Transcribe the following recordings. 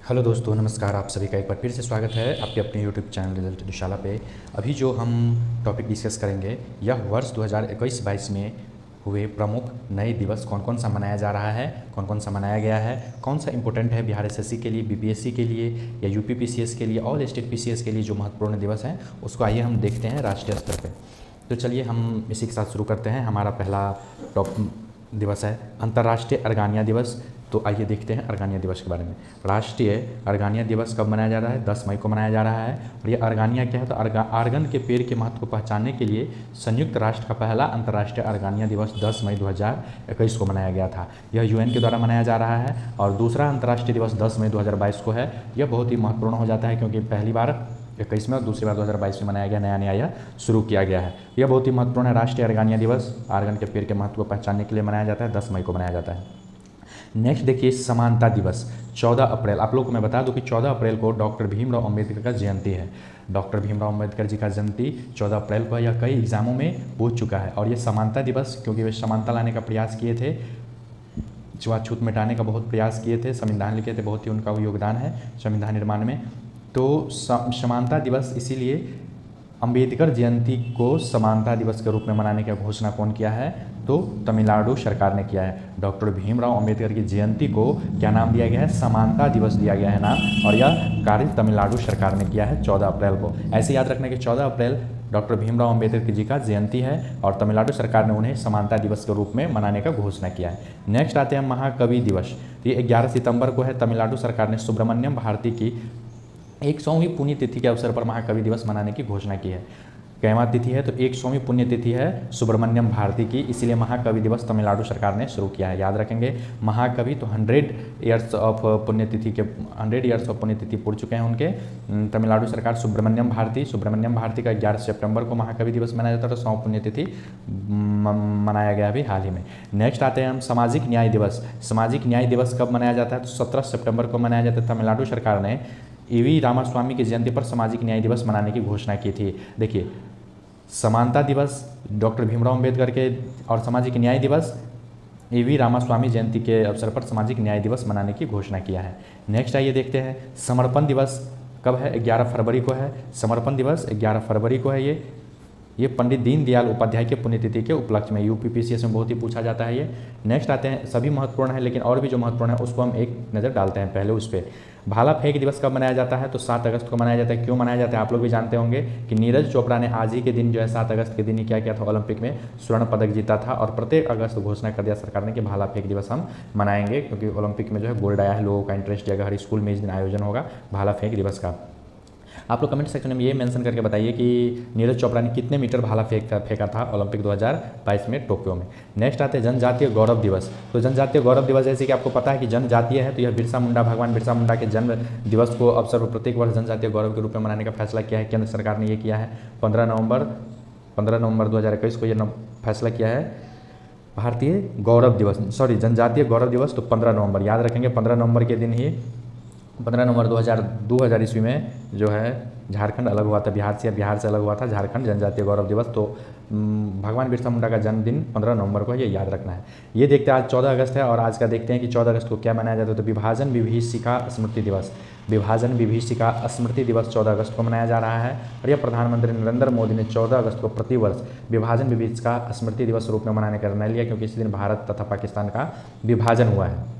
Hello दोस्तों, नमस्कार। आप सभी का एक बार फिर से स्वागत है आपके अपने यूट्यूब चैनल रिजल्ट निशाला पे। अभी जो हम टॉपिक डिस्कस करेंगे, यह वर्ष 2021-22 में हुए प्रमुख नए दिवस कौन कौन सा मनाया जा रहा है, कौन कौन सा मनाया गया है, कौन सा इंपॉर्टेंट है बिहार एसएससी के लिए, बीपीएससी के लिए या यूपी पीसीएस के लिए, ऑल स्टेट पीसीएस के लिए जो महत्वपूर्ण दिवस हैं उसको आइए हम देखते हैं राष्ट्रीय स्तर पर। तो चलिए हम इसी के साथ शुरू करते हैं। हमारा पहला टॉप दिवस है अंतर्राष्ट्रीय अर्गानिया दिवस। तो आइए देखते हैं अर्गानिया दिवस के बारे में। राष्ट्रीय अर्गानिया दिवस कब मनाया जा रहा है? 10 मई को मनाया जा रहा है। और ये अर्गानिया क्या है? तो आर्गन के पेड़ के महत्व को पहचानने के लिए संयुक्त राष्ट्र का पहला अंतर्राष्ट्रीय अर्गानिया दिवस 10 मई 2021 को मनाया गया था। यह यूएन के द्वारा मनाया जा रहा है। और दूसरा अंतर्राष्ट्रीय दिवस 10 मई 2022 को है। यह बहुत ही महत्वपूर्ण हो जाता है क्योंकि पहली बार 21 में और दूसरी बार 2022 में मनाया गया, नया यह शुरू किया गया है। यह बहुत ही महत्वपूर्ण है। राष्ट्रीय अर्गानिया दिवस आर्गन के पेड़ के महत्व को पहचानने के लिए मनाया जाता है, 10 मई को मनाया जाता है। नेक्स्ट देखिए समानता दिवस 14 अप्रैल। आप लोग को मैं बता दूं कि 14 अप्रैल को डॉक्टर भीमराव अम्बेडकर का जयंती है। डॉक्टर भीमराव अम्बेडकर जी का जयंती 14 अप्रैल को है। यह कई एग्जामों में पूछ चुका है। और ये समानता दिवस क्योंकि वे समानता लाने का प्रयास किए थे, छुआछूत मिटाने का बहुत प्रयास किए थे, संविधान लिखे थे, बहुत ही उनका योगदान है संविधान निर्माण में। तो समानता दिवस इसीलिए अंबेडकर जयंती को समानता दिवस के रूप में मनाने की घोषणा कौन किया है? तो तमिलनाडु सरकार ने किया है। डॉक्टर भीमराव अंबेडकर की जयंती को क्या नाम दिया गया है? समानता दिवस दिया गया है नाम। और यह कार्य तमिलनाडु सरकार ने किया है 14 अप्रैल को। ऐसे याद रखने के 14 अप्रैल डॉक्टर भीमराव अम्बेडकर जी का जयंती है और तमिलनाडु सरकार ने उन्हें समानता दिवस के रूप में मनाने का घोषणा किया है। नेक्स्ट आते हैं महाकवि दिवस। ये 11 सितंबर को है। तमिलनाडु सरकार ने सुब्रमण्यम भारती की 100वीं पुण्यतिथि के अवसर पर महाकवि दिवस मनाने की घोषणा की है। कैवा तिथि है? तो 100वीं पुण्यतिथि है सुब्रमण्यम भारती की, इसीलिए महाकवि दिवस तमिलनाडु सरकार ने शुरू किया है। याद रखेंगे महाकवि तो 100 ईयर्स ऑफ पुण्यतिथि पूर्ण चुके हैं उनके। तमिलनाडु सरकार सुब्रमण्यम भारती का 11 सितंबर को महाकवि दिवस मनाया जाता है। तो 100 पुण्यतिथि मनाया गया अभी हाल ही में। नेक्स्ट आते हैं हम सामाजिक न्याय दिवस। सामाजिक न्याय दिवस कब मनाया जाता है? तो 17 सितंबर को मनाया जाता है। तमिलनाडु सरकार ने ईवी रामास्वामी की जयंती पर सामाजिक न्याय दिवस मनाने की घोषणा की थी। देखिए समानता दिवस डॉक्टर भीमराव अम्बेडकर के और सामाजिक न्याय दिवस ईवी रामास्वामी जयंती के अवसर पर सामाजिक न्याय दिवस मनाने की घोषणा किया है। नेक्स्ट आइए देखते हैं समर्पण दिवस कब है? 11 फरवरी को है। समर्पण दिवस 11 फरवरी को है। ये पंडित दीनदयाल उपाध्याय के पुण्यतिथि के उपलक्ष्य में यूपी पीसीएस में बहुत ही पूछा जाता है ये। नेक्स्ट आते हैं, सभी महत्वपूर्ण है लेकिन और भी जो महत्वपूर्ण है उसको हम एक नज़र डालते हैं पहले उस पर। भाला फेंक दिवस कब मनाया जाता है? तो 7 अगस्त को मनाया जाता है। क्यों मनाया जाता है आप लोग भी जानते होंगे कि नीरज चोपड़ा ने आज ही के दिन जो है 7 अगस्त के दिन ही क्या किया था? ओलंपिक में स्वर्ण पदक जीता था। और प्रत्येक अगस्त घोषणा कर दिया सरकार ने कि भाला फेंक दिवस हम मनाएंगे क्योंकि ओलंपिक में जो है गोल्ड आया है, लोगों का इंटरेस्ट जगह हर स्कूल में इस दिन आयोजन होगा भाला फेंक दिवस का। आप लोग कमेंट सेक्शन में ये मेंशन करके बताइए कि नीरज चोपड़ा ने कितने मीटर भाला फेंका था ओलंपिक 2022 में टोक्यो में। नेक्स्ट आते हैं जनजातीय गौरव दिवस। तो जनजातीय गौरव दिवस जैसे कि आपको पता है कि जनजातीय है तो यह भगवान बिरसा मुंडा के जन्म दिवस को अवसर पर प्रत्येक वर्ष जनजातीय गौरव के रूप में मनाने का फैसला किया है। केंद्र सरकार ने यह किया है। 15 नवंबर 2021 को यह फैसला किया है। भारतीय गौरव दिवस जनजातीय गौरव दिवस तो 15 नवंबर याद रखेंगे। 15 नवंबर के दिन ही 15 नवंबर 2000 ईस्वी में जो है झारखंड अलग हुआ था बिहार से अलग हुआ था झारखंड। जनजातीय गौरव दिवस तो भगवान बिरसा मुंडा का जन्मदिन 15 नवंबर को है, ये याद रखना है। ये देखते हैं आज 14 अगस्त है और आज का देखते हैं कि 14 अगस्त को क्या मनाया जाता है। तो विभाजन विभीषिका स्मृति दिवस 14 अगस्त को मनाया जा रहा है। और यह प्रधानमंत्री नरेंद्र मोदी ने 14 अगस्त को प्रतिवर्ष विभाजन विभीषिका स्मृति दिवस रूप में मनाने का निर्णय लिया क्योंकि इस दिन भारत तथा पाकिस्तान का विभाजन हुआ है।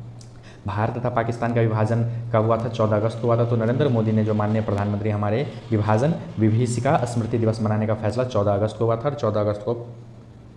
भारत तथा पाकिस्तान का विभाजन कब हुआ था? 14 अगस्त को हुआ था। तो नरेंद्र मोदी ने जो माननीय प्रधानमंत्री हमारे विभाजन विभीषिका स्मृति दिवस मनाने का फैसला 14 अगस्त को हुआ था। और 14 अगस्त को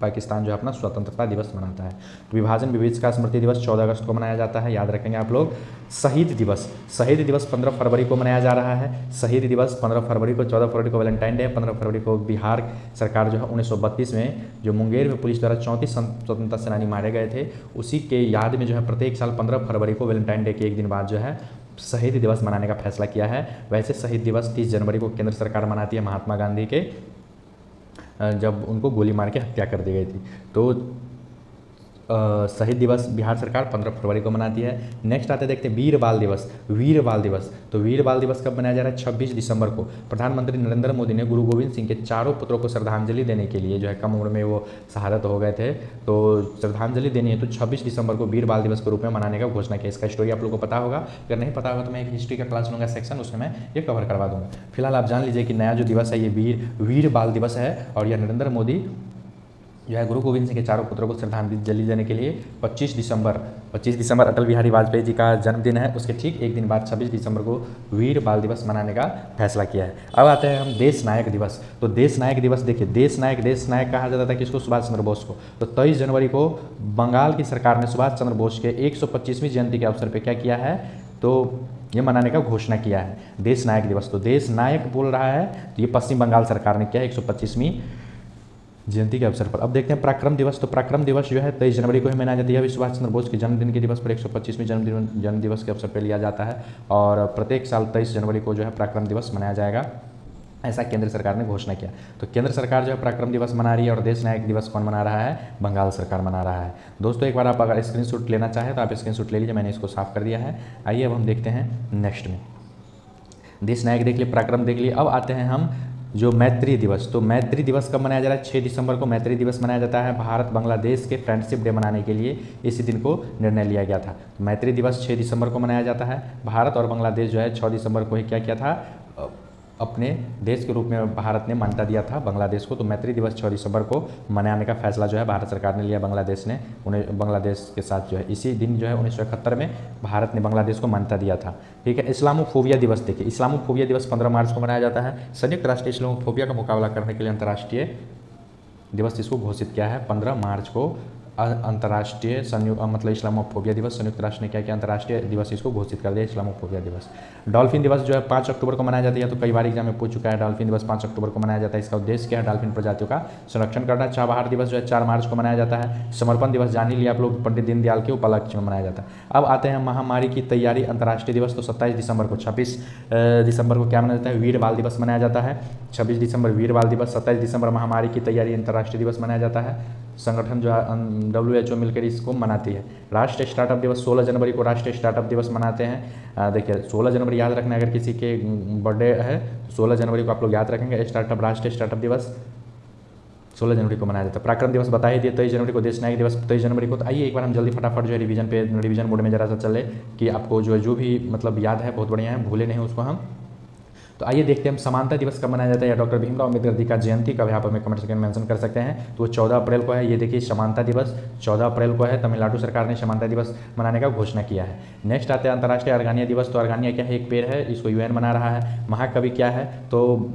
पाकिस्तान जो है अपना स्वतंत्रता दिवस मनाता है। तो विभाजन विभीषिका स्मृति दिवस 14 अगस्त को मनाया जाता है, याद रखेंगे आप लोग। शहीद दिवस 15 फरवरी को मनाया जा रहा है। शहीद दिवस 15 फरवरी को, 14 फरवरी को वैलेंटाइन डे, 15 फरवरी को बिहार सरकार जो है 1932 में जो मुंगेर में पुलिस द्वारा 34 स्वतंत्रता सेनानी मारे गए थे उसी के याद में जो है प्रत्येक साल 15 फरवरी को वैलेंटाइन डे के एक दिन बाद जो है शहीद दिवस मनाने का फैसला किया है। वैसे शहीद दिवस 30 जनवरी को केंद्र सरकार मनाती है, महात्मा गांधी के जब उनको गोली मार के हत्या कर दी गई थी। तो शहीद दिवस बिहार सरकार 15 फरवरी को मनाती है। नेक्स्ट आते देखते हैं वीर बाल दिवस। वीर बाल दिवस, तो वीर बाल दिवस कब मनाया जा रहा है? 26 दिसंबर को। प्रधानमंत्री नरेंद्र मोदी ने गुरु गोविंद सिंह के चारों पुत्रों को श्रद्धांजलि देने के लिए जो है कम उम्र में वो शहादत हो गए थे, तो श्रद्धांजलि देनी है तो 26 दिसंबर को वीर बाल दिवस के रूप में मनाने का घोषणा किया। इसका स्टोरी आप लोगों को पता होगा, अगर नहीं पता होगा तो मैं एक हिस्ट्री का क्लास लूँगा सेक्शन, उसमें मैं ये कवर करवा दूँगा। फिलहाल आप जान लीजिए कि नया जो दिवस है ये वीर बाल दिवस है, और यह नरेंद्र मोदी जो है गुरु गोविंद सिंह के चारों पुत्रों को श्रद्धांजलि देने के लिए 25 दिसंबर अटल बिहारी वाजपेयी जी का जन्मदिन है, उसके ठीक एक दिन बाद 26 दिसंबर को वीर बाल दिवस मनाने का फैसला किया है। अब आते हैं हम देश नायक दिवस। तो देश नायक दिवस देखिए, देश नायक कहा जाता था किसको? सुभाष चंद्र बोस को। तो 23 जनवरी को बंगाल की सरकार ने सुभाष चंद्र बोस के 125वीं जयंती के अवसर पर क्या किया है? तो ये मनाने का घोषणा किया है देश नायक दिवस। तो देश नायक बोल रहा है, तो ये पश्चिम बंगाल सरकार ने किया 125वीं जयंती के अवसर पर। अब देखते हैं पराक्रम दिवस। तो पराक्रम दिवस जो है 23 जनवरी को ही मनाया जाता है। यह भी सुभाष चंद्र बोस के जन्मदिन के दिवस पर 125वीं जन्म दिवस के अवसर पर लिया जाता है, और प्रत्येक साल 23 जनवरी को जो है पराक्रम दिवस मनाया जाएगा, ऐसा केंद्र सरकार ने घोषणा किया। तो केंद्र सरकार जो है पराक्रम दिवस मना रही है, और देश नायक दिवस कौन मना रहा है? बंगाल सरकार मना रहा है। दोस्तों एक बार आप अगर स्क्रीनशॉट लेना चाहें तो आप स्क्रीनशॉट ले लीजिए, मैंने इसको साफ कर दिया है। आइए अब हम देखते हैं नेक्स्ट में। देश नायक देख लिए, पराक्रम देख लिए। अब आते हैं हम जो मैत्री दिवस। तो मैत्री दिवस कब मनाया जा रहा है? 6 दिसंबर को मैत्री दिवस मनाया जाता है। भारत बांग्लादेश के फ्रेंडशिप डे मनाने के लिए इसी दिन को निर्णय लिया गया था। तो मैत्री दिवस 6 दिसंबर को मनाया जाता है। भारत और बांग्लादेश जो है 6 दिसंबर को ही क्या किया था? अपने देश के रूप में भारत ने मान्यता दिया था बांग्लादेश को। तो मैत्री दिवस 6 दिसंबर को मनाने का फैसला जो है भारत सरकार ने लिया। बांग्लादेश ने उन्हें बांग्लादेश के साथ जो है इसी दिन जो है 1971 में भारत ने बांग्लादेश को मान्यता दिया था। ठीक है। इस्लामोफोबिया दिवस देखिए, इस्लामोफोबिया दिवस 15 मार्च को मनाया जाता है। संयुक्त राष्ट्र इस्लामोफोबिया का मुकाबला करने के लिए अंतर्राष्ट्रीय दिवस इसको घोषित किया है 15 मार्च को। अंतर्राष्ट्रीय मतलब इस्लामोफोबिया दिवस संयुक्त राष्ट्र ने क्या किया? अंतर्राष्ट्रीय दिवस इसको घोषित कर दिया, इस्लामोफोबिया दिवस। डॉल्फिन दिवस जो है 5 अक्टूबर को मनाया जाता है, तो कई बार एग्जाम में पूछ चुका है। डॉल्फिन दिवस 5 अक्टूबर को मनाया जाता है। इसका उद्देश्य क्या है? डॉल्फिन प्रजातियों का संरक्षण करना। चबहार दिवस जो है 4 मार्च को मनाया जाता है। समर्पण दिवस जान ही लिया आप लोग, पंडित दीनदयाल के उपलक्ष्य में मनाया जाता है। अब आते हैं महामारी की तैयारी अंतर्राष्ट्रीय दिवस। तो 27 दिसंबर को 26 दिसंबर को क्या मनाया जाता है? वीर बाल दिवस मनाया जाता है। 26 दिसंबर वीर बाल दिवस, 27 दिसंबर महामारी की तैयारी अंतर्राष्ट्रीय दिवस मनाया जाता है। संगठन जो है WHO मिलकर इसको मनाती है। राष्ट्रीय स्टार्टअप दिवस 16 जनवरी को राष्ट्रीय स्टार्टअप दिवस मनाते हैं। देखिए 16 जनवरी याद रखना, अगर किसी के बर्थडे है तो 16 जनवरी को आप लोग याद रखेंगे। राष्ट्रीय स्टार्टअप दिवस 16 जनवरी को मनाया जाता है। पराक्रम दिवस बता ही दिए 23 जनवरी को। देश नायक दिवस 23 जनवरी को। तो आइए एक बार हम जल्दी फटाफट जो है रिवीजन मोड में जरा सा चले कि आपको जो भी मतलब याद है बहुत बढ़िया है, भूले नहीं उसको हम। तो आइए देखते हैं हम समानता दिवस कब मनाया जाता है, या डॉक्टर भीमराव अम्बेडकर जी का जयंती कब, यहाँ पर हमें कमेंट सेक्शन में मेंशन कर सकते हैं। तो वो 14 अप्रैल को है। ये देखिए समानता दिवस 14 अप्रैल को है। तमिलनाडु सरकार ने समानता दिवस मनाने का घोषणा किया है। नेक्स्ट आते हैं अंतर्राष्ट्रीय अर्गानिया दिवस। तो अर्गानिया क्या है? एक पेड़ है, इसको UN मना रहा है। महाकवि क्या है? तो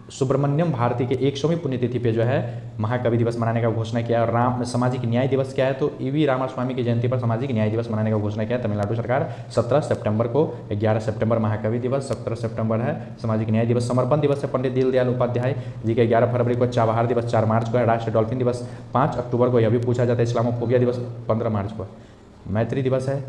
सुब्रमण्यम भारती के 100वीं पुण्यतिथि पे जो है महाकवि दिवस मनाने का घोषणा किया। और सामाजिक न्याय दिवस क्या है? तो EV रामास्वामी की जयंती पर सामाजिक न्याय दिवस मनाने का घोषणा किया तमिलनाडु सरकार 17 सितंबर को। 11 सितंबर महाकवि दिवस, 17 सितंबर है सामाजिक न्याय दिवस। समर्पण दिवस है पंडित दीनदयाल उपाध्याय जी के 11 फरवरी को। चबहार दिवस 4 मार्च को है। राष्ट्रीय डॉल्फिन दिवस 5 अक्टूबर को, यह भी पूछा जाता है। इस्लामोफोबिया दिवस 15 मार्च को। मैत्री दिवस है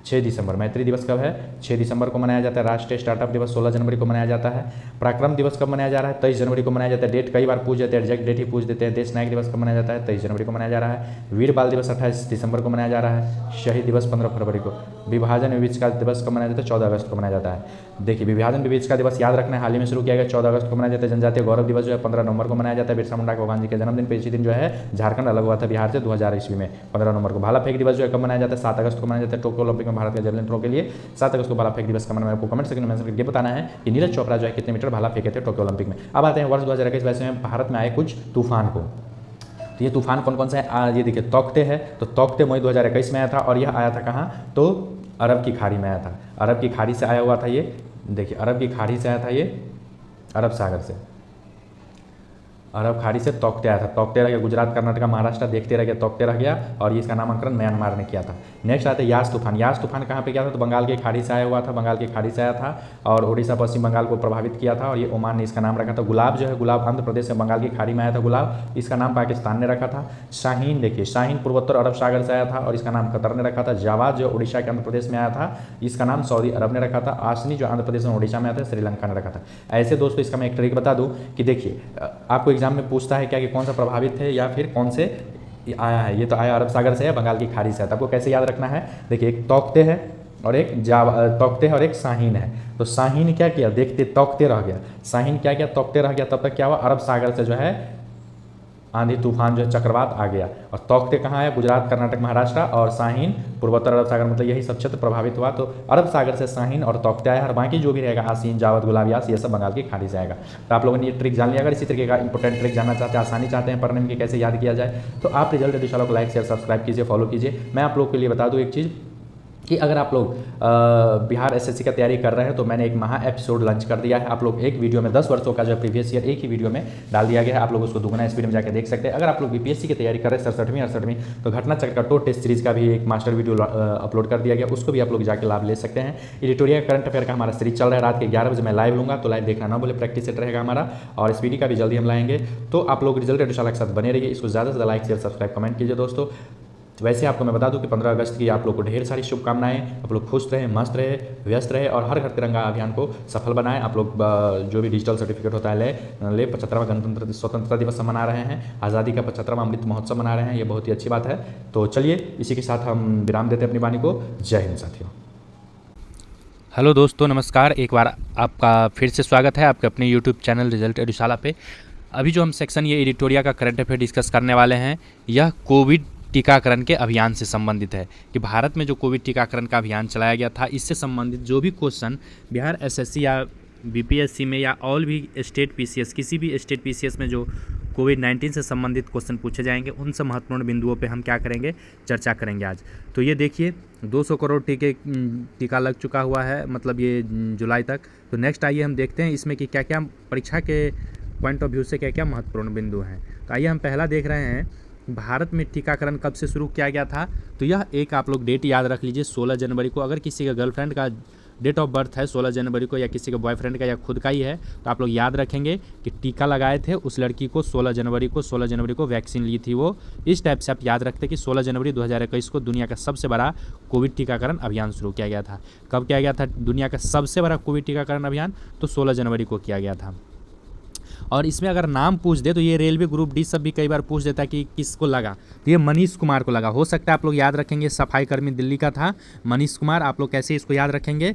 6 दिसंबर। मैत्री दिवस कब है? 6 दिसंबर को मनाया जाता है। राष्ट्रीय स्टार्टअप दिवस 16 जनवरी को मनाया जाता है। पराक्रम दिवस कब मनाया जा रहा है? 23 जनवरी को मनाया जाता है। डेट कई बार पूछ देते हैं, एग्जैक्ट डेट ही पूछ देते हैं। देश नायक दिवस कब मनाया जाता है? 23 जनवरी को मनाया जा रहा है। वीर बाल दिवस 28 दिसंबर को मनाया जा रहा है। शहीद दिवस 15 फरवरी को। विभाजन विवेचका दिवस कब मनाया जाता है? 14 अगस्त को मनाया जाता है। देखिए विभाजन विवेचका दिवस याद रखना है, हाल ही में शुरू किया गया, 14 अगस्त को मनाया जाता है। जनजातीय गौरव दिवस जो है 15 नवंबर को मनाया जाता है। बिरसा मुंडा भगवान जी के जन्मदिन पर इसी दिन जो है झारखंड अलग हुआ था बिहार से 2000 ईस्वी में 15 नवंबर को। भाला फेंक दिवस जो है कब मनाया जाता है? 7 अगस्त को मनाया जाता है। टोक्यो ओलंपिक में भारत के जेवलिन थ्रो के लिए 7 अगस्त को भाला फेंक दिवस का मैंने आपको कमेंट सेक्शन में मेंशन करके बताना है कि नीरज चोपड़ा जो है कितने मीटर भाला फेंके थे टोक्यो ओलंपिक में। अब आते हैं वर्ष 2021 में भारत में आए कुछ तूफान को। तो ये तूफान कौन कौन सा है? ये देखिए तौकते है। तो तौकते मई 2021 में आया था, और यह आया था कहाँ? तो अरब की खाड़ी में आया था। अरब की खाड़ी से आया हुआ था ये। देखिए अरब की खाड़ी से आया था ये, अरब सागर से, अरब खाड़ी से तौकते आया था। तौकते रह गया, गुजरात कर्नाटक महाराष्ट्र देखते रह गया, तौकते रह गया, और इसका नामकरण म्यांमार ने किया था। नेक्स्ट आते हैं यास तूफान। यास तूफान कहाँ पे किया था? तो बंगाल की खाड़ी से आया हुआ था। बंगाल की खाड़ी से आया था और उड़ीसा पश्चिम बंगाल को प्रभावित किया था, और ये ओमान ने इसका नाम रखा था। गुलाब जो है, गुलाब आंध्र प्रदेश से बंगाल की खाड़ी में आया था गुलाब, इसका नाम पाकिस्तान ने रखा था। शाहीन देखिए, शाहीन पूर्वोत्तर अरब सागर से आया था और इसका नाम कतर ने रखा था। जावाद जो उड़ीसा के आंध्र प्रदेश में आया था, इसका नाम सऊदी अरब ने रखा था। आसनी जो आंध्र प्रदेश में उड़ीसा में आया था, श्रीलंका ने रखा था। ऐसे दोस्तों इसका मैं एक ट्रिक बता दूं कि देखिए आपको एग्जाम में पूछता है क्या कि कौन सा प्रभावित है या फिर कौन से ये आया है, ये तो आया अरब सागर से है, बंगाल की खाड़ी से है। तो आपको कैसे याद रखना है, देखिए एक तौकते है और एक तौकते है और एक शाहीन है। तो शाहीन क्या किया, देखते तौकते रह गया, शाहीन क्या किया, तौकते रह गया। तब तक क्या हुआ, अरब सागर से जो है आंधी तूफान जो है चक्रवात आ गया। और तौकते कहाँ है, गुजरात, कर्नाटक, महाराष्ट्र, और शाहीन पूर्वोत्तर अरब सागर, मतलब यही सब क्षेत्र प्रभावित हुआ। तो अरब सागर से शाहीन और तौकते आया, और बाकी जो भी रहेगा आसीन, जावद, गुलाबियास, ये सब बंगाल की खाड़ी से आएगा। तो आप लोगों ने ये ट्रिक जान लिया। अगर इसी तरीके का इंपॉर्टेंट ट्रिक जानना चाहते हैं, आसानी चाहते हैं पढ़ने में कि कैसे याद किया जाए, तो आप रिजल्ट एडिशनल को लाइक शेयर सब्सक्राइब कीजिए, फॉलो कीजिए। मैं आप लोग के लिए बता दूँ एक चीज़ कि अगर आप लोग बिहार एसएससी का तैयारी कर रहे हैं तो मैंने एक महा एपिसोड लॉन्च कर दिया है। आप लोग एक वीडियो में 10 वर्षों का जो प्रीवियस ईयर एक ही वीडियो में डाल दिया गया है। आप लोग उसको दुगना स्पीड में जाकर देख सकते हैं। अगर आप लोग बीपीएससी की तैयारी कर रहे हैं 67वीं 68वीं, तो घटना चक्र का टेस्ट सीरीज का भी एक मास्टर वीडियो अपलोड कर दिया गया, उसको भी आप लोग जाकर लाभ ले सकते हैं। एडिटोरियल करंट अफेयर का हमारा सीरीज चल रहा है, रात के 11 बजे मैं लाइव लूँगा, तो लाइव देखना ना बोले, प्रैक्टिस सेट रहेगा हमारा। और स्पीडी का भी जल्दी हम लाएंगे। तो आप लोग रिजल्ट एडिशनल के साथ बने रहिए। इसको ज़्यादा से ज़्यादा लाइक शेयर सब्सक्राइब कमेंट कीजिए दोस्तों। वैसे आपको मैं बता दूं कि 15 अगस्त की आप लोग को ढेर सारी शुभकामनाएं। आप लोग खुश रहें, मस्त रहे, व्यस्त रहे और हर घर तिरंगा अभियान को सफल बनाएं। आप लोग जो भी डिजिटल सर्टिफिकेट होता है ले 75वां गणतंत्र स्वतंत्रता दिवस हम मना रहे हैं, आज़ादी का 75वां अमृत महोत्सव मना रहे हैं, ये बहुत ही अच्छी बात है। तो चलिए इसी के साथ हम विराम देते हैं अपनी वाणी को। जय हिंद साथियों। हेलो दोस्तों, नमस्कार। एक बार आपका फिर से स्वागत है आपके अपने यूट्यूब चैनल रिजल्ट एडिशाला पे। अभी जो हम सेक्शन ये एडिटोरिया का करंट अफेयर डिस्कस करने वाले हैं, यह कोविड टीकाकरण के अभियान से संबंधित है कि भारत में जो कोविड टीकाकरण का अभियान चलाया गया था, इससे संबंधित जो भी क्वेश्चन बिहार एसएससी या बीपीएससी में या ऑल भी स्टेट पीसीएस, किसी भी स्टेट पीसीएस में जो कोविड-19 से संबंधित क्वेश्चन पूछे जाएंगे, उन सब महत्वपूर्ण बिंदुओं पे हम क्या करेंगे, चर्चा करेंगे आज। तो ये देखिए 200 करोड़ टीका लग चुका हुआ है, मतलब ये जुलाई तक। तो नेक्स्ट आइए हम देखते हैं इसमें कि क्या क्या परीक्षा के पॉइंट ऑफ व्यू से क्या क्या महत्वपूर्ण बिंदु हैं। तो आइए हम पहला देख रहे हैं, भारत में टीकाकरण कब से शुरू किया गया था। तो यह एक आप लोग डेट याद रख लीजिए, 16 जनवरी को। अगर किसी का गर्लफ्रेंड का डेट ऑफ बर्थ है 16 जनवरी को, या किसी का बॉयफ्रेंड का या खुद का ही है, तो आप लोग याद रखेंगे कि टीका लगाए थे उस लड़की को 16 जनवरी को वैक्सीन ली थी वो। इस टाइप से आप याद रखते कि 16 जनवरी 2021 को दुनिया का सबसे बड़ा कोविड टीकाकरण अभियान शुरू किया गया था। कब किया गया था दुनिया का सबसे बड़ा कोविड टीकाकरण अभियान? तो 16 जनवरी को किया गया था। और इसमें अगर नाम पूछ दे तो ये रेलवे ग्रुप डी सब भी कई बार पूछ देता है कि किसको लगा, तो ये मनीष कुमार को लगा। हो सकता है आप लोग याद रखेंगे, सफाई कर्मी दिल्ली का था मनीष कुमार। आप लोग कैसे इसको याद रखेंगे,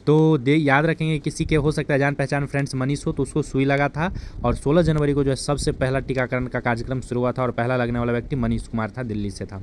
तो याद रखेंगे किसी के हो सकता है जान पहचान फ्रेंड्स मनीष हो, तो उसको सुई लगा था। और 16 जनवरी को जो है सबसे पहला टीकाकरण का कार्यक्रम शुरू हुआ था, और पहला लगने वाला व्यक्ति मनीष कुमार था, दिल्ली से था।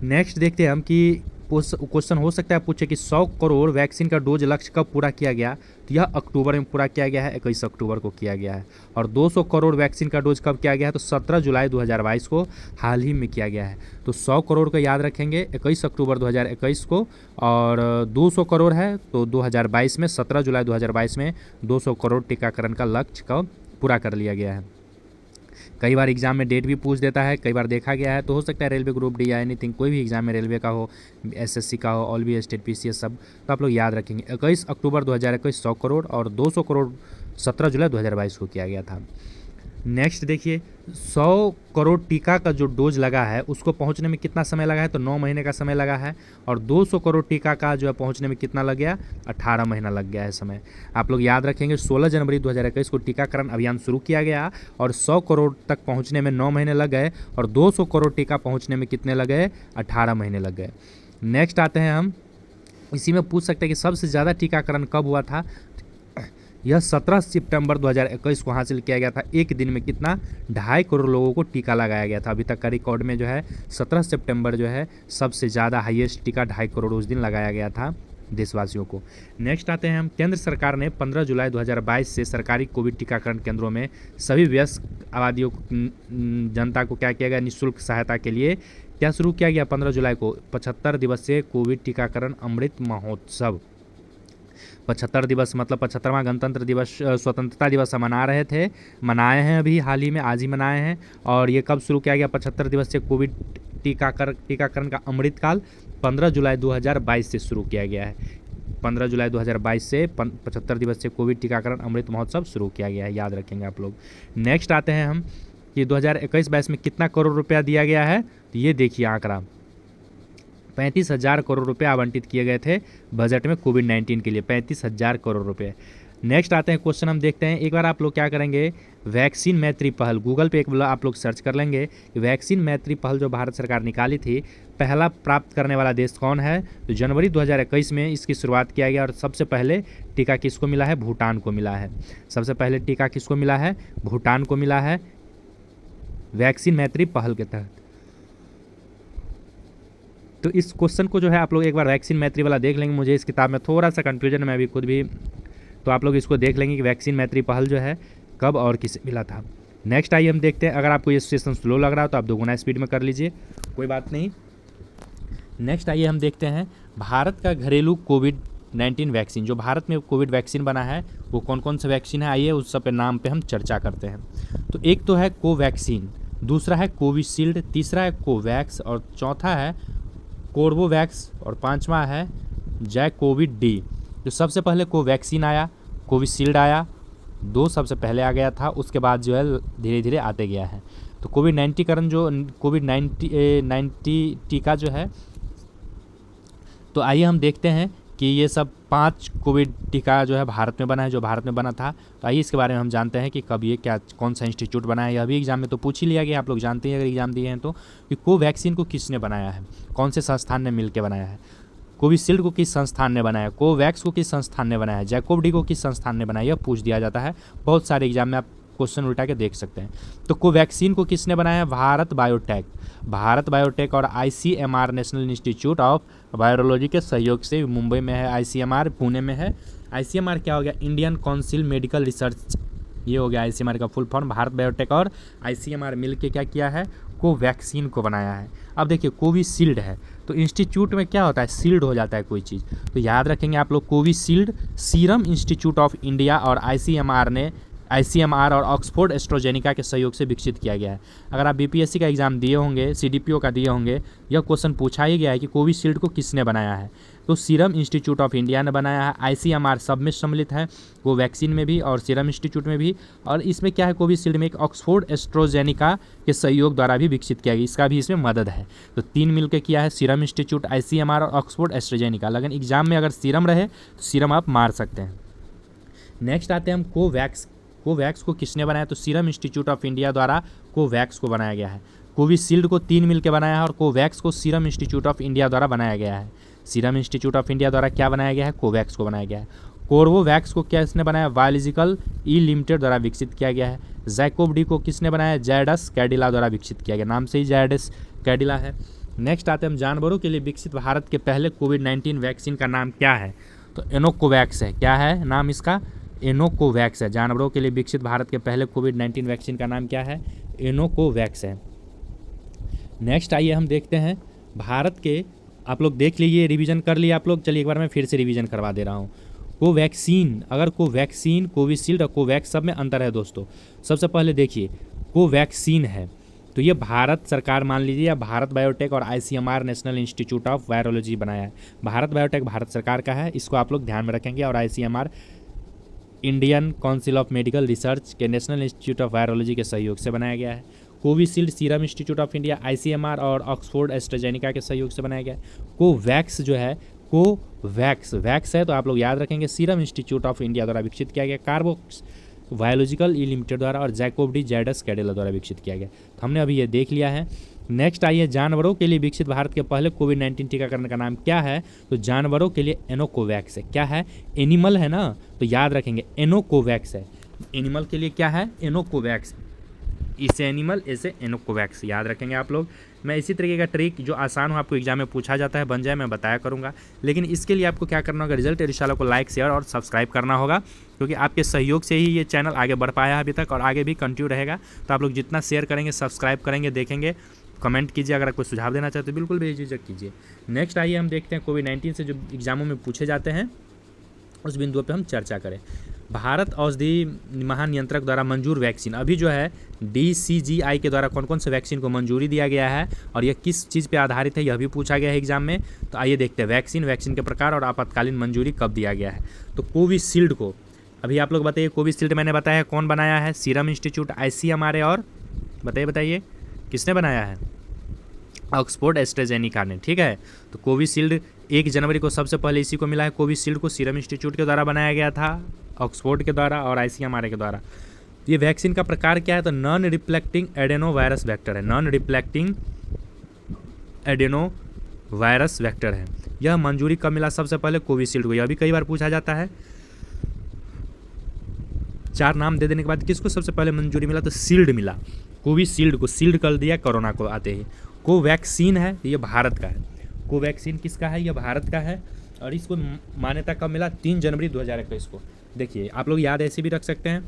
नेक्स्ट देखते हैं हम कि क्वेश्चन हो सकता है पूछे कि 100 करोड़ वैक्सीन का डोज लक्ष्य कब पूरा किया गया। तो यह अक्टूबर में पूरा किया गया है, 21 अक्टूबर को किया गया है। और 200 करोड़ वैक्सीन का डोज कब किया गया है? तो 17 जुलाई 2022 को हाल ही में किया गया है। तो 100 करोड़ को याद रखेंगे 21 अक्टूबर 2021 को, और 200 करोड़ है तो 2022 में 17 जुलाई 2022 में 200 करोड़ टीकाकरण का लक्ष्य का पूरा कर लिया गया है। कई बार एग्जाम में डेट भी पूछ देता है, कई बार देखा गया है। तो हो सकता है रेलवे ग्रुप डी या एनीथिंग, कोई भी एग्जाम में रेलवे का हो, एसएससी का हो, ऑल भी स्टेट पीसीएस सब, तो आप लोग याद रखेंगे 21 अक्टूबर 2021 100 करोड़ और 200 करोड़ 17 जुलाई 2022 को किया गया था। नेक्स्ट देखिए, 100 करोड़ टीका का जो डोज लगा है उसको पहुंचने में कितना समय लगा है? तो 9 महीने का समय लगा है। और 200 करोड़ टीका का जो है पहुंचने में कितना लग गया? 18 महीना लग गया है समय। आप लोग याद रखेंगे 16 जनवरी 2021 को टीकाकरण अभियान शुरू किया गया, और 100 करोड़ तक पहुंचने में 9 महीने लग गए, और 200 करोड़ टीका पहुँचने में कितने लग गए? 18 महीने लग गए। नेक्स्ट आते हैं हम, इसी में पूछ सकते हैं कि सबसे ज़्यादा टीकाकरण कब हुआ था। यह 17 सितंबर 2021 को हासिल किया गया था। एक दिन में कितना? 2.5 करोड़ लोगों को टीका लगाया गया था। अभी तक का रिकॉर्ड में जो है 17 सितंबर जो है सबसे ज़्यादा हाईएस्ट टीका 2.5 करोड़ उस दिन लगाया गया था देशवासियों को। नेक्स्ट आते हैं हम, केंद्र सरकार ने 15 जुलाई 2022 से सरकारी कोविड टीकाकरण केंद्रों में सभी वयस्क आबादियों जनता को क्या किया गया? निःशुल्क सहायता के लिए क्या शुरू किया गया? 15 जुलाई को 75 दिवसीय कोविड टीकाकरण अमृत महोत्सव। 75 दिवस मतलब 75वां गणतंत्र दिवस, स्वतंत्रता दिवस हम मनाए हैं अभी हाल ही में, आज ही मनाए हैं। और ये कब शुरू किया गया? 75 दिवसीय कोविड टीकाकरण का अमृतकाल 15 जुलाई 2022 से शुरू किया गया है। 15 जुलाई 2022 से 75 दिवसीय कोविड टीकाकरण अमृत महोत्सव शुरू किया गया है, याद रखेंगे आप लोग। नेक्स्ट आते हैं हम कि 2021-22 में कितना करोड़ रुपया दिया गया है। तो ये देखिए आंकड़ा, 35,000 करोड़ रुपए आवंटित किए गए थे बजट में कोविड-19 के लिए, 35,000 करोड़ रुपए। नेक्स्ट आते हैं क्वेश्चन हम देखते हैं। एक बार आप लोग क्या करेंगे, वैक्सीन मैत्री पहल, गूगल पे एक आप लोग सर्च कर लेंगे कि वैक्सीन मैत्री पहल जो भारत सरकार निकाली थी, पहला प्राप्त करने वाला देश कौन है? तो जनवरी 2021 में इसकी शुरुआत किया गया और सबसे पहले टीका किसको मिला है? भूटान को मिला है। सबसे पहले टीका किसको मिला है? भूटान को मिला है, वैक्सीन मैत्री पहल के तहत। तो इस क्वेश्चन को जो है आप लोग एक बार वैक्सीन मैत्री वाला देख लेंगे। मुझे इस किताब में थोड़ा सा कन्फ्यूजन में अभी खुद भी, तो आप लोग इसको देख लेंगे कि वैक्सीन मैत्री पहल जो है कब और किसे मिला था। नेक्स्ट आइए हम देखते हैं। अगर आपको ये सेशन स्लो लग रहा हो तो आप 2 गुना स्पीड में कर लीजिए, कोई बात नहीं। नेक्स्ट आइए हम देखते हैं भारत का घरेलू कोविड-19 वैक्सीन, जो भारत में कोविड वैक्सीन बना है वो कौन कौन सा वैक्सीन है, आइए उस सब पे नाम पे हम चर्चा करते हैं। तो एक तो है कोवैक्सीन, दूसरा है कोविशील्ड, तीसरा है कोवैक्स और चौथा है कोर्बोवैक्स और पांचवा है जैकोविड डी। जो सबसे पहले कोवैक्सीन आया, कोविशील्ड आया, 2 सबसे पहले आ गया था, उसके बाद जो है धीरे धीरे आते गया है। तो कोविड-19 जो कोविड-19 टीका जो है, तो आइए हम देखते हैं कि ये सब 5 कोविड टीका जो है भारत में बना है, जो भारत में बना था। तो आइए इसके बारे में हम जानते हैं कि कब ये क्या कौन सा इंस्टीट्यूट बना है। यह भी एग्जाम में तो पूछ ही लिया गया, आप लोग जानते हैं अगर एग्जाम दिए हैं तो, कि कोवैक्सीन को किसने बनाया है, कौन से संस्थान ने मिलकर बनाया है, कोविशील्ड को किस संस्थान ने बनाया, कोवैक्स को किस संस्थान ने बनाया, जैकोव डी को किस संस्थान ने बनाया, यह पूछ दिया जाता है। बहुत सारे एग्जाम में आप क्वेश्चन उल्टा के देख सकते हैं। तो कोवैक्सीन को किसने बनाया है? भारत बायोटेक और ICMR national institute of virology के सहयोग से, मुंबई में है ICMR, पुणे में है। ICMR क्या हो गया? इंडियन काउंसिल मेडिकल रिसर्च, ये हो गया ICMR का फुल फॉर्म। भारत बायोटेक और ICMR मिलके क्या किया है? कोवैक्सीन को बनाया है। अब देखिए कोविशील्ड है, तो इंस्टीट्यूट में क्या होता है? सील्ड हो जाता है कोई चीज़, तो याद रखेंगे आप लोग, Covishield serum institute of India और ICMR और ऑक्सफोर्ड एस्ट्राजेनेका के सहयोग से विकसित किया गया है। अगर आप BPSC का एग्जाम दिए होंगे, CDPO का दिए होंगे, यह क्वेश्चन पूछा ही गया है कि कोविशील्ड को किसने बनाया है? तो सीरम इंस्टीट्यूट ऑफ इंडिया ने बनाया है। ICMR सब में सम्मिलित है, कोवैक्सीन में भी और सीरम इंस्टीट्यूट में भी। और इसमें क्या है, कोविशील्ड में एक ऑक्सफोर्ड एस्ट्राजेनेका के सहयोग द्वारा भी विकसित किया गया, इसका भी इसमें मदद है। तो 3 मिलकर किया है, सीरम इंस्टीट्यूट, ICMR और ऑक्सफोर्ड एस्ट्राजेनेका। लेकिन एग्जाम में अगर सीरम रहे तो सीरम आप मार सकते हैं। नेक्स्ट आते हैं हम कोवैक्स को किसने बनाया? तो सीरम इंस्टीट्यूट ऑफ इंडिया द्वारा कोवैक्स को बनाया गया है। कोविशील्ड को 3 मिलकर बनाया है और कोवैक्स को सीरम इंस्टीट्यूट ऑफ इंडिया द्वारा बनाया गया है। सीरम इंस्टीट्यूट ऑफ इंडिया द्वारा क्या बनाया गया है? कोवैक्स को बनाया गया है। कोर्बोवैक्स को क्या इसने बनाया? बायोलॉजिकल ई लिमिटेड द्वारा विकसित किया गया है। जैकोव डी को किसने बनाया? जायडस कैडिला द्वारा विकसित किया गया, नाम से ही जायडस कैडिला है। नेक्स्ट आते हैं हम जानवरों के लिए विकसित भारत के पहले कोविड-19 वैक्सीन का नाम क्या है? तो एनोकोवैक्स है। क्या है नाम इसका? एनोकोवैक्स है। जानवरों के लिए विकसित भारत के पहले कोविड-19 वैक्सीन का नाम क्या है? एनोकोवैक्स है। नेक्स्ट आइए हम देखते हैं भारत के, आप लोग देख लीजिए, रिवीजन कर लिए आप लोग, चलिए एक बार मैं फिर से रिवीजन करवा दे रहा हूँ। कोवैक्सीन, अगर कोवैक्सीन, कोविशील्ड और कोवैक्स सब में अंतर है दोस्तों। सबसे पहले देखिए कोवैक्सीन है तो ये भारत सरकार मान लीजिए, या भारत बायोटेक और ICMR national institute of virology बनाया है। भारत बायोटेक भारत सरकार का है, इसको आप लोग ध्यान में रखेंगे, और ICMR Indian council of medical research के नेशनल इंस्टीट्यूट ऑफ वायरोलॉजी के सहयोग से बनाया गया है। Covishield serum institute of India, ICMR और ऑक्सफोर्ड एस्ट्राजेनेका के सहयोग से बनाया गया है। कोवैक्स जो है, वैक्स है तो आप लोग याद रखेंगे, सीरम इंस्टीट्यूट ऑफ इंडिया द्वारा विकसित किया गया, कार्बोक्स बायोलॉजिकल ई लिमिटेड द्वारा और जैकोव डी जायडस कैडिला द्वारा विकसित किया गया। तो हमने अभी ये देख लिया है। नेक्स्ट आइए, जानवरों के लिए विकसित भारत के पहले कोविड-19 टीकाकरण का नाम क्या है? तो जानवरों के लिए एनोकोवैक्स है। क्या है? एनिमल है ना, तो याद रखेंगे एनोकोवैक्स है। एनिमल के लिए क्या है? एनोकोवैक्स। इसे एनिमल, ऐसे एनोकोवैक्स, याद रखेंगे आप लोग। मैं इसी तरीके का ट्रिक जो आसान हो, आपको एग्जाम में पूछा जाता है, बन जाए, मैं बताया करूंगा। लेकिन इसके लिए आपको क्या करना होगा? रिजल्ट एडिशाला को लाइक, शेयर और सब्सक्राइब करना होगा, क्योंकि आपके सहयोग से ही ये चैनल आगे बढ़ पाया है अभी तक और आगे भी कंटिन्यू रहेगा। तो आप लोग जितना शेयर करेंगे, सब्सक्राइब करेंगे, देखेंगे, कमेंट कीजिए, अगर कोई सुझाव देना चाहते हो बिल्कुल बेझिझक कीजिए। नेक्स्ट आइए हम देखते हैं कोविड-19 से जो एग्जामों में पूछे जाते हैं उस बिंदुओं पे हम चर्चा करें। भारत औषधि महानियंत्रक द्वारा मंजूर वैक्सीन, अभी जो है DCGI के द्वारा कौन कौन से वैक्सीन को मंजूरी दिया गया है और यह किस चीज़ पे आधारित है, यह भी पूछा गया है एग्जाम में। तो आइए देखते हैं वैक्सीन के प्रकार और आपातकालीन मंजूरी कब दिया गया है। तो कोविशील्ड को, अभी आप लोग बताइए, कोविशील्ड मैंने बताया कौन बनाया है? सीरम इंस्टीट्यूट, ICMR और बताइए किसने बनाया है? ऑक्सफोर्ड एस्ट्राजेनेका ने, ठीक है। तो कोविशील्ड 1 जनवरी को सबसे पहले इसी को मिला है। कोविशील्ड को सीरम इंस्टीट्यूट के द्वारा बनाया गया था, ऑक्सफोर्ड के द्वारा और ICMR के द्वारा। ये वैक्सीन का प्रकार क्या है, तो non reflecting adenovirus vector है, non reflecting adenovirus vector है। यह मंजूरी कब मिला सबसे पहले, कोविशील्ड को। यह भी कई बार पूछा जाता है। 4 नाम दे देने के बाद किसको सबसे पहले मंजूरी मिला, तो शील्ड मिला, कोविशील्ड को शील्ड कर दिया कोरोना को आते ही। कोवैक्सीन है, ये भारत का है। कोवैक्सीन किसका है, यह भारत का है और इसको मान्यता कब मिला, 3 जनवरी 2021 को। देखिए आप लोग याद ऐसे भी रख सकते हैं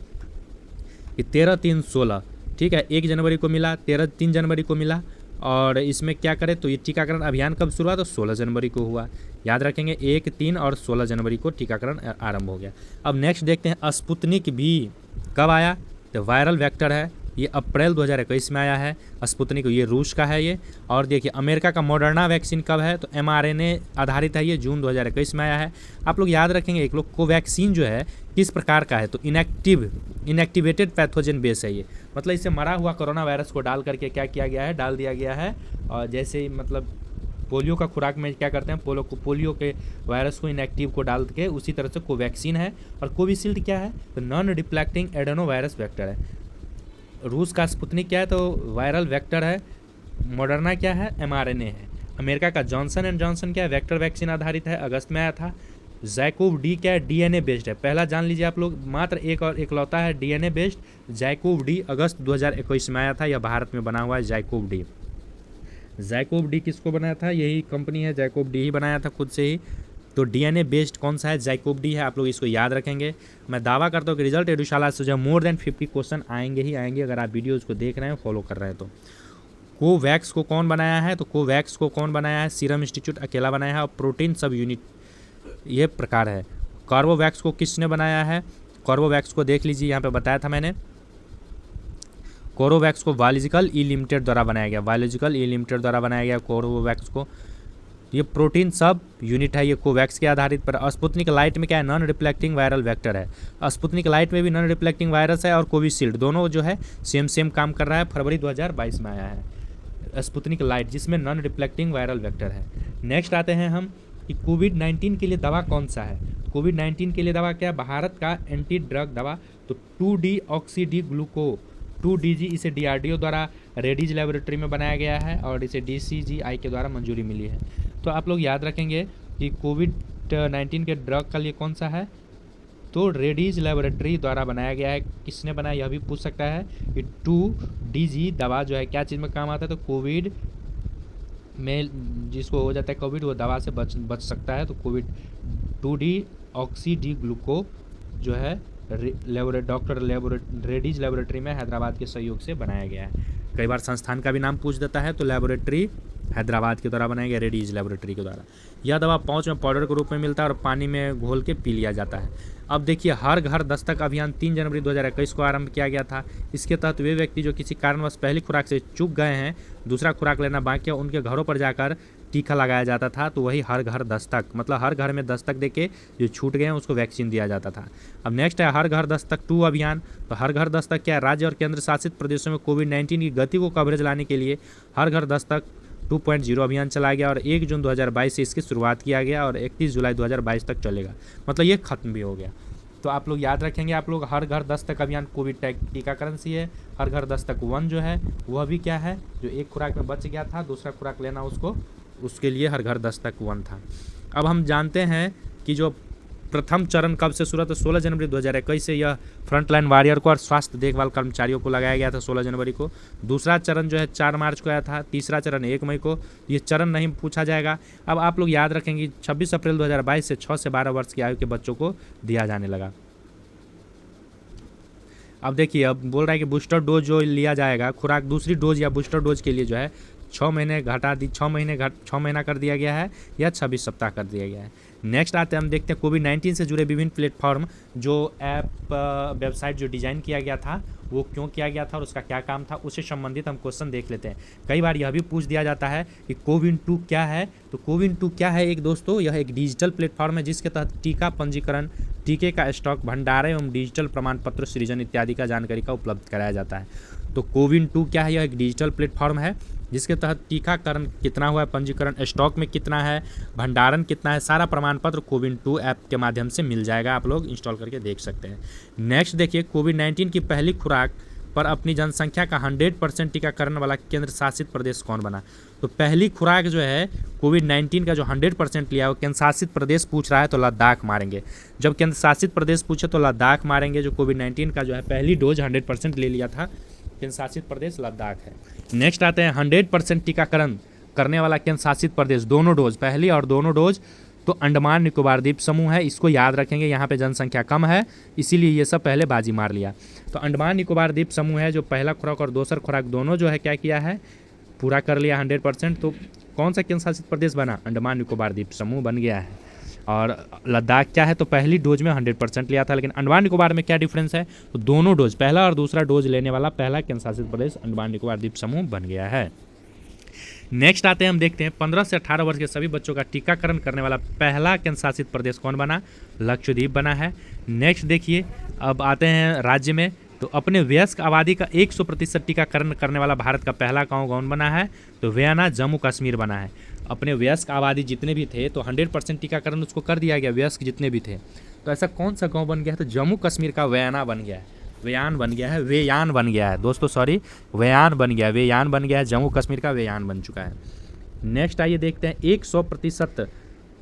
कि 13-3-16, ठीक है, 1 जनवरी को मिला, 3 जनवरी को मिला। और इसमें क्या करें, तो ये टीकाकरण अभियान कब शुरू हुआ, तो 16 जनवरी को हुआ। याद रखेंगे 1, 3 और 16 जनवरी को टीकाकरण आरंभ हो गया। अब नेक्स्ट देखते हैं स्पुतनिक भी कब आया, तो वायरल वेक्टर है, ये अप्रैल 2021 में आया है। स्पुतनिक ये रूस का है ये। और देखिए अमेरिका का मॉडर्ना वैक्सीन कब है, तो mRNA आधारित है, ये जून 2021 में आया है। आप लोग याद रखेंगे एक लोग, कोवैक्सीन जो है किस प्रकार का है, तो इनएक्टिवेटेड पैथोजन बेस है ये, मतलब इसे मरा हुआ कोरोना वायरस को डाल करके क्या किया गया है, डाल दिया गया है। और जैसे मतलब पोलियो का खुराक में क्या करते हैं, पोलियो के वायरस को इनएक्टिव को डाल के, उसी तरह से कोवैक्सीन है। और कोविशील्ड क्या है, तो non reflecting adenovirus vector है। रूस का स्पुतनिक क्या है, तो वायरल वेक्टर है। मॉडर्ना क्या है, mRNA है। अमेरिका का जॉनसन एंड जॉनसन क्या है, वेक्टर वैक्सीन आधारित है, अगस्त में आया था। जैकोव डी क्या है, DNA बेस्ड है। पहला जान लीजिए आप लोग, मात्र एक और इकलौता है DNA बेस्ड, जैकोव डी, अगस्त 2021 में आया था। यह भारत में बना हुआ है जैकोव डी। जैकोव डी किसको बनाया था, यही कंपनी है, जैकोव डी ही बनाया था खुद से ही। तो DNA बेस्ड कौन सा है, जैकोव डी है। आप लोग इसको याद रखेंगे। मैं दावा करता हूँ कि रिजल्ट एडुशाला से जो मोर देन 50 क्वेश्चन आएंगे ही आएंगे, अगर आप वीडियोज़ को देख रहे हैं, फॉलो कर रहे हैं तो। कोवैक्स को कौन बनाया है, तो कोवैक्स को कौन बनाया है, सीरम इंस्टीट्यूट अकेला बनाया है। और प्रोटीन सब यूनिट ये प्रकार है। कार्बोवैक्स को किसने बनाया है, कार्बोवैक्स को देख लीजिए, यहाँ पे बताया था मैंने। कोरोवैक्स को बायोलॉजिकल ई लिमिटेड द्वारा बनाया गया, बायोलॉजिकल ई लिमिटेड द्वारा बनाया गया कोरोवैक्स को। ये प्रोटीन सब यूनिट है, ये कोवैक्स के आधारित पर। स्पुतनिक लाइट में क्या है, नॉन रिफ्लेक्टिंग वायरल वेक्टर है। स्पुतनिक लाइट में भी नॉन रिफ्लेक्टिंग वायरस है। और कोविशील्ड दोनों जो है सेम काम कर रहा है, फरवरी 2022 में आया है स्पुतनिक लाइट, जिसमें नॉन रिफ्लेक्टिंग वायरल वेक्टर है। नेक्स्ट आते हैं हम कि कोविड-19 के लिए दवा कौन सा है। कोविड-19 के लिए दवा क्या है, भारत का एंटी ड्रग दवा, तो 2D ऑक्सी डी ग्लूको 2DG, इसे DRDO द्वारा रेडीज लेबोरेटरी में बनाया गया है और इसे DCGI के द्वारा मंजूरी मिली है। तो आप लोग याद रखेंगे कि कोविड-19 के ड्रग का लिए कौन सा है, तो रेडीज लेबोरेटरी द्वारा बनाया गया है। किसने बनाया, यह भी पूछ सकता है कि 2DG दवा जो है क्या चीज़ में काम आता है, तो कोविड में जिसको हो जाता है कोविड, वो दवा से बच सकता है। तो कोविड 2D ऑक्सी डी ग्लूको जो है डॉक्टर रेडीज लेबोरेटरी में हैदराबाद के सहयोग से बनाया गया है। कई बार संस्थान का भी नाम पूछ देता है, तो लेबोरेटरी हैदराबाद के द्वारा बनाया गया, रेडीज लेबोरेटरी के द्वारा। यह दवा पाउच में पाउडर के रूप में मिलता है और पानी में घोल के पी लिया जाता है। अब देखिए हर घर दस्तक अभियान 3 जनवरी 2021 को आरंभ किया गया था। इसके तहत वे व्यक्ति जो किसी कारणवश पहली खुराक से चूक गए हैं, दूसरा खुराक लेना बाकी है, उनके घरों पर जाकर टीका लगाया जाता था। तो वही हर घर दस्तक, मतलब हर घर में दस्तक देके जो छूट गए हैं उसको वैक्सीन दिया जाता था। अब नेक्स्ट है हर घर दस्तक 2 अभियान। तो हर घर दस्तक क्या है, राज्य और केंद्र शासित प्रदेशों में कोविड-19 की गति को कवरेज लाने के लिए हर घर दस्तक 2.0 अभियान चलाया गया और 1 जून 2022 से इसकी शुरुआत किया गया और 31 जुलाई 2022 तक चलेगा, मतलब ये खत्म भी हो गया। तो आप लोग याद रखेंगे, आप लोग हर घर दस्तक अभियान कोविड टीकाकरण से है। हर घर दस्तक 1 जो है वह भी क्या है, जो एक खुराक में बच गया था, दूसरा खुराक लेना उसके लिए हर घर दस्तक 1 था। अब हम जानते हैं कि जो प्रथम चरण कब से शुरू हुआ, तो 16 जनवरी 2021 से यह फ्रंटलाइन वॉरियर को और स्वास्थ्य देखभाल कर्मचारियों को लगाया गया था 16 जनवरी को। दूसरा चरण जो है 4 मार्च को आया था, तीसरा चरण 1 मई को। ये चरण नहीं पूछा जाएगा। अब आप लोग याद रखेंगे 26 अप्रैल 2022 से 6 से 12 वर्ष की आयु के बच्चों को दिया जाने लगा। अब देखिए, अब बोल रहा है कि बूस्टर डोज जो लिया जाएगा, खुराक दूसरी डोज या बूस्टर डोज के लिए जो है 6 महीना कर दिया गया है या 26 सप्ताह कर दिया गया है। नेक्स्ट आते हैं, हम देखते हैं कोविड-19 से जुड़े विभिन्न प्लेटफॉर्म, जो ऐप वेबसाइट जो डिज़ाइन किया गया था वो क्यों किया गया था और उसका क्या काम था, उससे संबंधित हम क्वेश्चन देख लेते हैं। कई बार यह भी पूछ दिया जाता है कि कोविन 2 क्या है। तो कोविन 2 क्या है, एक दोस्तों, यह एक डिजिटल प्लेटफॉर्म है जिसके तहत टीका पंजीकरण, टीके का स्टॉक, भंडारण एवं डिजिटल प्रमाण पत्र सृजन इत्यादि का जानकारी का उपलब्ध कराया जाता है। तो कोविन 2 क्या है, यह एक डिजिटल प्लेटफॉर्म है जिसके तहत टीकाकरण कितना हुआ है, पंजीकरण स्टॉक में कितना है, भंडारण कितना है, सारा प्रमाण पत्र कोविन 2 ऐप के माध्यम से मिल जाएगा। आप लोग इंस्टॉल करके देख सकते हैं। नेक्स्ट देखिए, कोविड-19 की पहली खुराक पर अपनी जनसंख्या का 100% टीकाकरण वाला केंद्र शासित प्रदेश कौन बना। तो पहली खुराक जो है कोविड-19 का जो 100% लिया वो केंद्र शासित प्रदेश पूछ रहा है तो लद्दाख मारेंगे। जब केंद्र शासित प्रदेश पूछे तो लद्दाख मारेंगे। जो कोविड-19 का जो है पहली डोज 100% ले लिया था, केंद्र शासित प्रदेश लद्दाख है। नेक्स्ट आते हैं 100% टीकाकरण करने वाला केंद्र शासित प्रदेश, दोनों डोज, पहली और दोनों डोज, तो अंडमान निकोबार द्वीप समूह है। इसको याद रखेंगे, यहाँ पे जनसंख्या कम है इसीलिए ये सब पहले बाजी मार लिया। तो अंडमान निकोबार द्वीप समूह है जो पहला खुराक और दूसरा खुराक दोनों जो है क्या किया है, पूरा कर लिया 100%। तो कौन सा केंद्र शासित प्रदेश बना, अंडमान निकोबार द्वीप समूह बन गया है। और लद्दाख क्या है, तो पहली डोज में 100% लिया था, लेकिन अंडमान निकोबार में क्या डिफरेंस है, तो दोनों डोज, पहला और दूसरा डोज लेने वाला पहला केंद्र शासित प्रदेश अंडमान निकोबार द्वीप समूह बन गया है। नेक्स्ट आते हैं, हम देखते हैं 15 से 18 वर्ष के सभी बच्चों का टीकाकरण करने वाला पहला केंद्र शासित प्रदेश कौन बना, लक्षद्वीप बना है। नेक्स्ट देखिए, अब आते हैं राज्य में, तो अपने वयस्क आबादी का 100% टीकाकरण करने वाला भारत का पहला गांव कौन बना है, तो वेयाना जम्मू कश्मीर बना है। अपने वयस्क आबादी जितने भी थे तो 100% टीकाकरण उसको कर दिया गया, वयस्क जितने भी थे। तो ऐसा कौन सा गाँव बन गया है, तो जम्मू कश्मीर का वेयाना बन गया है, वेयान बन गया है, वेयान बन गया है दोस्तों, सॉरी वेयान बन गया है, वेयान बन गया है, जम्मू कश्मीर का वेयान बन चुका है। नेक्स्ट आइए देखते हैं, 100%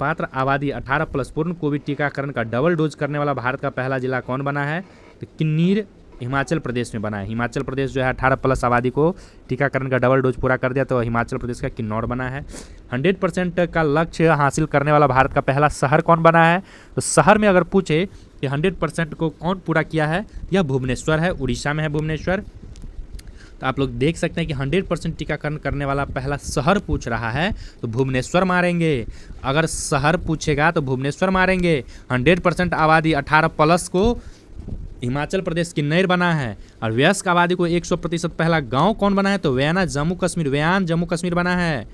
पात्र आबादी 18+ पूर्ण कोविड टीकाकरण का डबल डोज करने वाला भारत का पहला जिला कौन बना है, तो किन्नीर हिमाचल प्रदेश में बना है। हिमाचल प्रदेश जो है 18+ आबादी को टीकाकरण का डबल डोज पूरा कर दिया, तो हिमाचल प्रदेश का किन्नौर बना है। 100% का लक्ष्य हासिल करने वाला भारत का पहला शहर कौन बना है, तो शहर में अगर पूछे कि 100% को कौन पूरा किया है, यह भुवनेश्वर है, उड़ीसा में है भुवनेश्वर। तो आप लोग देख सकते हैं कि 100% टीकाकरण करने वाला पहला शहर पूछ रहा है तो भुवनेश्वर मारेंगे। अगर शहर पूछेगा तो भुवनेश्वर मारेंगे। 100% आबादी 18+ को हिमाचल प्रदेश किन्नौर बना है। और वयस्क आबादी को 100% पहला गांव कौन बना है, तो वेयाना जम्मू कश्मीर, वेयान जम्मू कश्मीर बना है।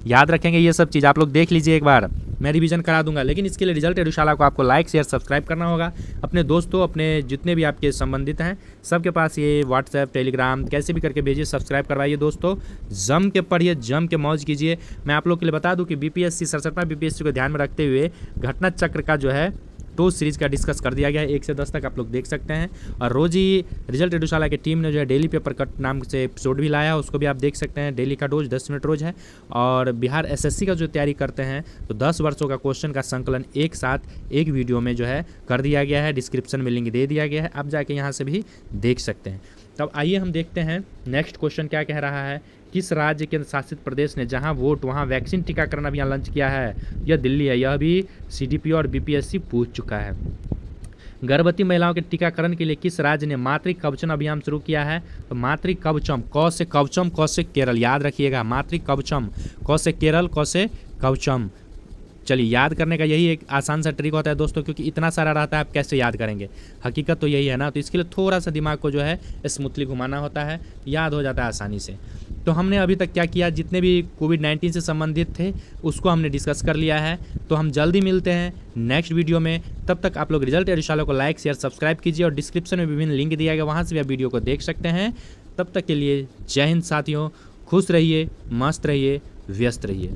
याद रखेंगे ये सब चीज़, आप लोग देख लीजिए एक बार, मैं रिवीजन करा दूंगा। लेकिन इसके लिए रिजल्ट एडुशाला को आपको लाइक शेयर सब्सक्राइब करना होगा। अपने दोस्तों, अपने जितने भी आपके संबंधित हैं सबके पास ये व्हाट्सएप, टेलीग्राम कैसे भी करके भेजिए, सब्सक्राइब करवाइए दोस्तों। जम के पढ़िए, जम के मौज कीजिए। मैं आप लोग के लिए बता दूं कि बीपीएससी 67 बीपीएससी को ध्यान में रखते हुए घटना चक्र का जो है तो सीरीज़ का डिस्कस कर दिया गया है, 1 से 10 तक आप लोग देख सकते हैं। और रोज़ ही रिजल्ट एडुशाला की टीम ने जो है डेली पेपर कट नाम से एपिसोड भी लाया है, उसको भी आप देख सकते हैं। डेली का डोज 10 मिनट रोज है। और बिहार एसएससी का जो तैयारी करते हैं तो 10 वर्षों का क्वेश्चन का संकलन एक साथ एक वीडियो में जो है कर दिया गया है। डिस्क्रिप्शन में लिंक दे दिया गया है, आप जाके यहाँ से भी देख सकते हैं। तब आइए हम देखते हैं नेक्स्ट क्वेश्चन क्या कह रहा है। किस राज्य केंद्र शासित प्रदेश ने जहां वोट वहां वैक्सीन टीकाकरण अभियान लॉन्च किया है, यह दिल्ली है। यह भी सीडीपी और बीपीएससी पूछ चुका है। गर्भवती महिलाओं के टीकाकरण के लिए किस राज्य ने मातृ कवचम अभियान शुरू किया है, तो मातृ कवचम, क से कवचम, क से केरल, याद रखिएगा, मातृ कवचम, क से केरल, क से कवचम। चलिए, याद करने का यही एक आसान सा ट्रिक होता है दोस्तों, क्योंकि इतना सारा रहता है, आप कैसे याद करेंगे, हकीकत तो यही है ना। तो इसके लिए थोड़ा सा दिमाग को जो है स्मूथली घुमाना होता है, याद हो जाता है आसानी से। तो हमने अभी तक क्या किया, जितने भी कोविड-19 से संबंधित थे उसको हमने डिस्कस कर लिया है। तो हम जल्दी मिलते हैं नेक्स्ट वीडियो में। तब तक आप लोग रिजल्ट एडुशाला को लाइक शेयर सब्सक्राइब कीजिए और डिस्क्रिप्शन में विभिन्न लिंक दिया गया, वहाँ से भी आप वीडियो को देख सकते हैं। तब तक के लिए जय हिंद साथियों, खुश रहिए, मस्त रहिए, व्यस्त रहिए।